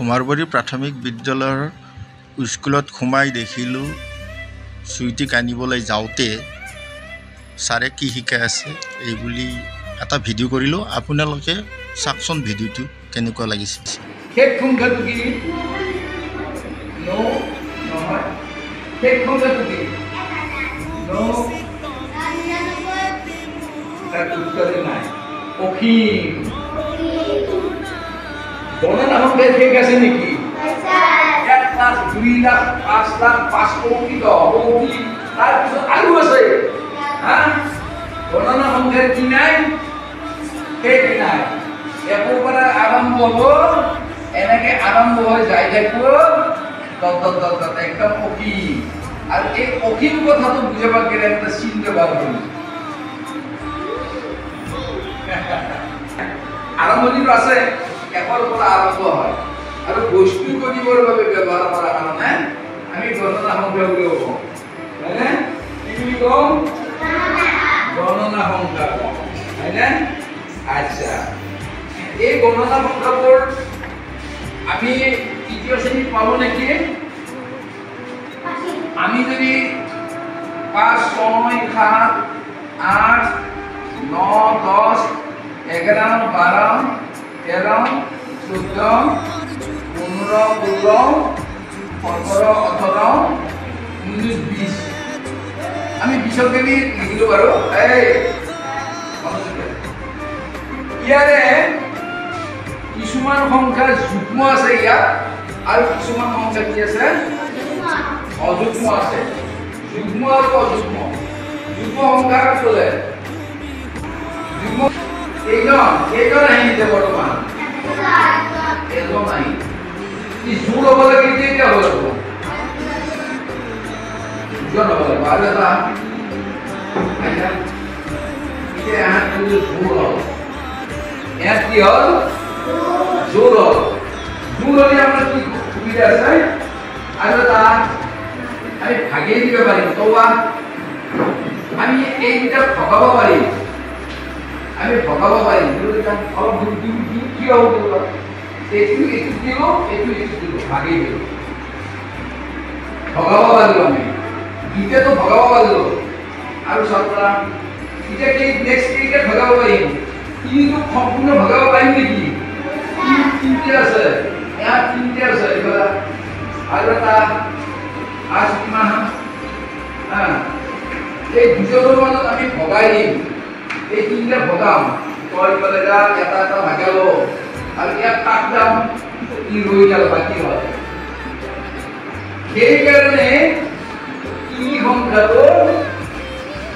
কুমাৰবৰী প্ৰাথমিক বিদ্যালয়ৰ স্কুলত সোমাই দেখিলোঁ চুইটিক আনিবলৈ যাওঁতে ছাৰে কি শিকাই আছে এইবুলি এটা ভিডিঅ' কৰিলোঁ। আপোনালোকে চাওকচোন ভিডিঅ'টো কেনেকুৱা লাগিছে। শেষ সংখ্যাটো কি? নহয়। শেষ সংখ্যাটো কি? তাৰ উত্তৰে নাই। অসীম। গণনা সংখ্যা শেষ আছে নেকি? 1 লাখ 2 লাখ 5 লাখ 5 কোটি 10 কোটি তাৰপিছত আৰু আছে। গণনা সংখ্যাৰ কি নাই? শেষ নাই। একো পৰা আৰম্ভ হ'ব, এনেকে আৰম্ভ হৈ যাই থাকিব একদম অসীম। আৰু এই অসীম কথাটো বুজাব গেলে একটা চিন ব্যৱহাৰ কৰিম। আৰম্ভণিটো আছে, একৰ পৰা আৰম্ভ হয় আৰু বস্তু কৰিবৰ বাবে ব্যৱহাৰ কৰাৰ কাৰণে আমি গণনা সংখ্যা বুলি কওঁ। হয়নে? কি বুলি কওঁ? গণনা সংখ্যা কওঁ। হয়নে? আচ্ছা, এই গণনা সংখ্যাবোৰ আমি তৃতীয় শ্ৰেণীত পালো নেকি? আমি যদি 5 6 7 8 9 10 11 12 13 14 15 16 17 18 19 20 আমি 20 কেবি লিখিলো বাৰু। ইয়াৰে কিছুমান সংখ্যাৰ যুগ্ম আছে ইয়াত আৰু কিছুমান সংখ্যা কি আছে? অযুগ্ম আছে। যুগ্ম আৰু অযুগ্ম। যুগ্ম সংখ্যা ক'লে যুগ্ম কেইজন আহিছে বৰ্তমান? এজন আহি কি জোৰ হ'ব লাগে? কেইটা হ'ব লাগিব? দুজন হ'ব লাগিব। আৰু এটা জোৰ হ'ল। ইয়াত কি হ'ল? জোৰ হ'ল। জোৰ হ'লে আপোনাৰ কি সুবিধা আছে? আৰু এটা আমি ভাগি দিব পাৰিম। আমি এইকেইটা ভগাব পাৰিম। আমি ভগাব পাৰিম। অলপ কি হ'ব? এইটো দিলো, এইটো দিলো, ভাগি দিলো, ভগাব পাৰিলো। আমি এতিয়াতো ভগাব পাৰিলো। আৰু চৰকাৰ এতিয়া কি নেক্সট কেইটা ভগাব পাৰিম? কিন্তু সম্পূৰ্ণ ভগাব পাৰিম নেকি? তিনিটা আছে, ইয়াত তিনিটা আছে। আৰু এটা কিমান? এই দুজনৰ মাজত আমি ভগাই দিম। এই তিনিটা ভগাম। এটা এটা ভাগাব আৰু ইয়াত কাট যাম, ই ৰৈ গেল, বাকী হ'ল। সেইকাৰণে ই সংখ্যাটো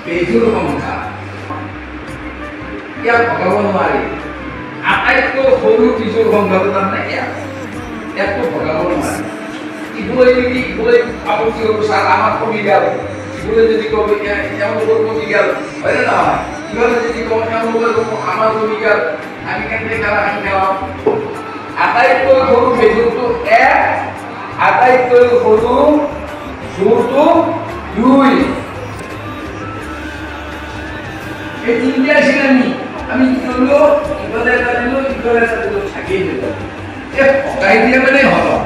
বেজোৰ সংখ্যা। ইয়াক ভগাব নোৱাৰি। আটাইতকৈ সৰু বিজোৰ সংখ্যাটো তাৰমানে ইয়াকটো ভগাব নোৱাৰি। ইবোৰে যদি ইবোৰে আপত্তি কৰিব, ছাৰ আমাৰ কমি গেল, ইবোৰে যদি কব তেওঁলোকৰ কমি গেল, হয়নে নহয়? ইফালে যদি কওঁ তেওঁলোকৰ আমাৰ কমি গেল, আমি কেনেকৈ খেলা খেলাম? আটাইতকৈ সৰু বেজোৰটো 1, আটাইতকৈ সৰু জোৰটো 2। এই তিনিটা আছিল। আমি কি কৰিলো? ইফালে এটা দিলো, ইফালে এটা দিলো, থাকি দিলো। এই ভগাই দিয়া মানে হৰণ।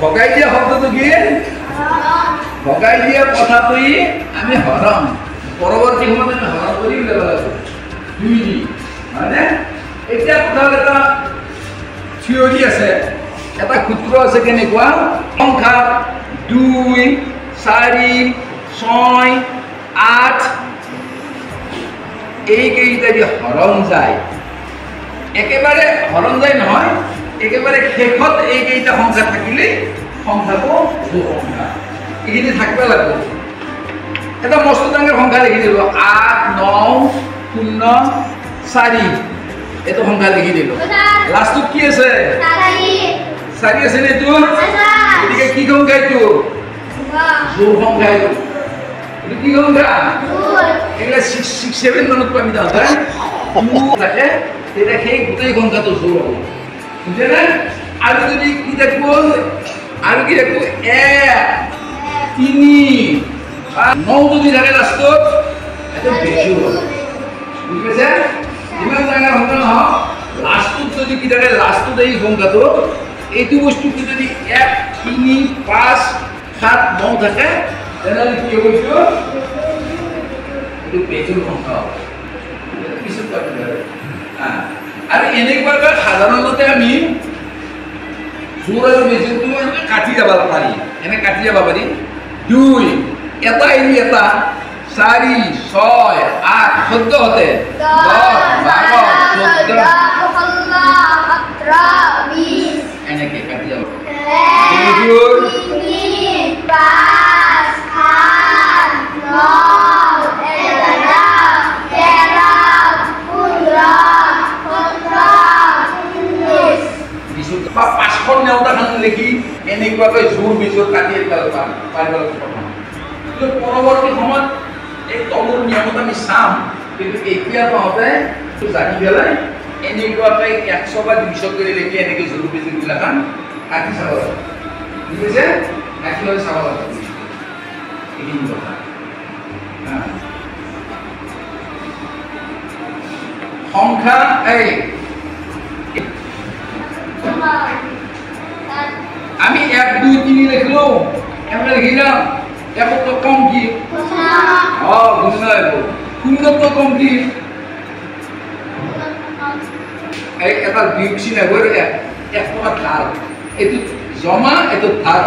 ভগাই দিয়া শব্দটো কি? ভগাই দিয়া কথাটোই আমি হৰণ। পৰৱৰ্তী সময়ত আমি হৰণ কৰি উলিয়াব লাগিব 2 দি। হয়নে? এতিয়া কোথাও এটা থিয়ৰী আছে, এটা সূত্ৰ আছে। কেনেকুৱা? সংখ্যা 2 4 6 8 এইকেইটা দি হৰণ যায়। একেবাৰে হৰণ যায় নহয়, একেবাৰে শেষত এইকেইটা সংখ্যা থাকিলে সংখ্যাটো জোৰ সংখ্যা। এইখিনি থাকিব লাগিব। এটা মস্ত ডাঙৰ সংখ্যা লিখি দিলো, 8 9 0 4। এইটো সংখ্যা লিখি দিলো। লাষ্টত কি আছে? 4 আছে নে? তোৰ গতিকে কি সংখ্যা? এইটো জোৰ সংখ্যা। এইটো কি সংখ্যা? এগুলা 6 7 মানত আমি যাওঁতে থাকে, তেতিয়া সেই গোটেই সংখ্যাটো জোৰ হ'ব। বুজিলে? আৰু যদি কি থাকিব? আৰু কি থাকিব? 1 3 9 যদি থাকে লাষ্টত, এইটো বেজোৰ হ'ব। বুজি পাইছে? ইমান ডাঙৰ সংখ্যা নহওক, লাষ্টত যদি কি থাকে? লাষ্টত এই সংখ্যাটো এইটো বস্তুটো যদি 1 3 5 7 9 থাকে তেনেহ'লে কি হ'ব এইটো বেজুৰ সংখ্যা হ'ব পিছত পাবি আৰু এনেকুৱাকৈ সাধাৰণতে আমি জোৰ আৰু বেজুৰটো কাটি যাব পাৰি এনে কাটি যাব পাৰি 2 এটা এৰি এটা 4 6 8 14 হতে 10 12 14 এনেকে কাটি যাব বেজুৰ 5খন নেওতা খান লিখি এনেকুৱাকৈ জোৰ বেজুৰ কাটি পাৰিব কিন্তু পৰৱৰ্তী সময়ত এই তলৰ নিয়মত আমি চাম কিন্তু এতিয়া তহঁতে জানি পেলাই এনেকুৱাকৈ 100 বা 200 কৰি লিখি এনেকৈ জোৰ বেজুৰবিলাক কাটি চাব লাগে ঠিক আছে কাটি লৈ চাব লাগে এইখিনি কথা সংখ্যা এই আমি 1 2 3 লিখলো আমরা লিখিলাম এক তো কম কি বুঝনা শূন্য তো কম কি এই এটা বিয়োগছি না গরে এক প্রকার ধার এটি জমা এটো ধার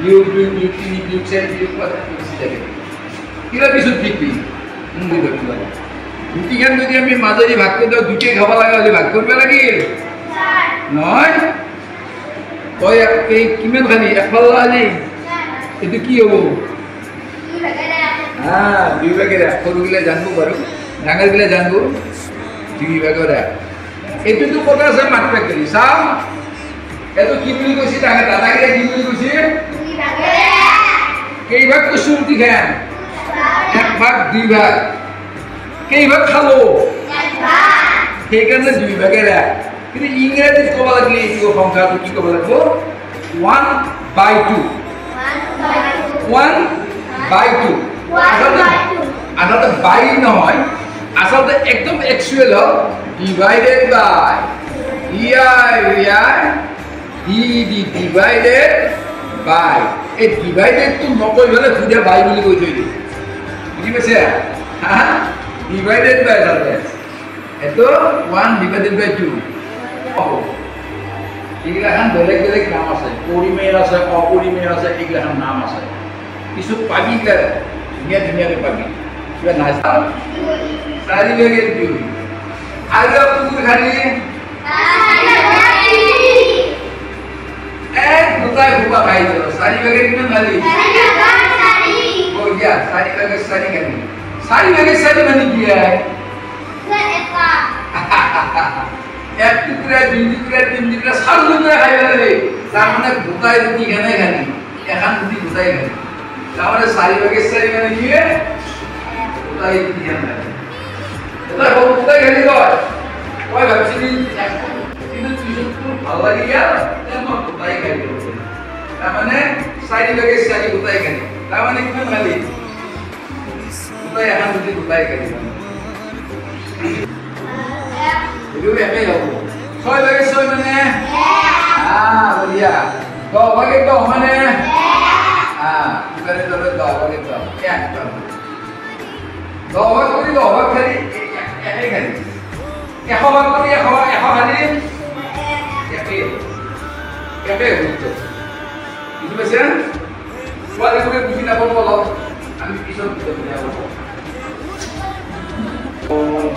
বিয়োগ 2 বিয়োগ 3 বিয়োগ 4 বিয়োগ 5 বিয়োগ 6 কিলা কিছু ঠিকই মুই দেখলা দুটিখান যদি আমি মাঝারি ভাগ করে দাও দুটি খাওয়া লাগা হলে ভাগ করবে লাগিল নয় তই এই কিমান খালি একফাল্লা আলি এইটো কি হ'ব দুই ভাগেৰে সৰুগিলা জানবো বাৰু ডাঙৰগিলা জানবো দুই ভাগেৰে এইটোতো কথা আছে মাত্ৰ কৰি চাম এইটো কি বুলি কৈছে ডাঙৰ দাদাগিলা কি বুলি কৈছে কেইভাগ কৈছো ৰুটি খাম 1 ভাগ 2 ভাগ কেইভাগ খালো সেইকাৰণে 2 ভাগেৰে কিন্তু ইংৰাজীত ক'ব লাগিলে এইটো সংখ্যাটো কি ক'ব লাগিব 1/2 1/2 আচলতে বাই নহয় আচলতে একদম একচুৱেল হ'ল ডিভাইডেড বাই ডিভাইডেড বাই এই ডিভাইডেডটো নকৈ পেলাই সুধা বাই বুলি কৈ থৈ দিয়ে বুজি পাইছে ডিভাইডেড বাই আচলতে এইটো 1/2 এইগিলাখান বেলেগ বেলেগ নাম আছে পৰিমেয় আছে অপৰিমেয় আছে এইগিলাখান নাম আছে কিছু পাবি ধুনীয়া ধুনীয়াকৈ পাবি কিবা নাই 4 ভাগে 2 আৰু পুকুৰ খালি দুটাই ভুকা খাই যাব 4 ভাগে কিমান খালি 4 দিয়া 4 ভাগে 4 খালি 4 ভাগে 4 মানে কি হয় এক টুকরা 2 টুকরা 3 টুকরা 4 টুকরা খাই ফেলে তার মানে গোটাই রুটি খানে খালি এখান রুটি গোটাই খালি তার মানে 4 ভাগে 4 মানে কি গোটাই রুটি খানে এটা গোটাই খালি কয় ভাবছিলি কিন্তু তুই ভালো লাগি গেল তেমন গোটাই খাই তার মানে 4 ভাগে 4 গোটাই খালি তার মানে কি খালি গোটাই এখান রুটি গোটাই খালি Itu apa ya? Soy bagi soy mana? बढ़िया. Go bagi go mana? Bukan itu go bagi go. Ya. Go bagi kali. Ya kali. Ya hawa kali ya hawa kali. Ya betul. Itu macam. Soalnya kita bikin apa pula? Ambil pisau kita punya apa? Oh,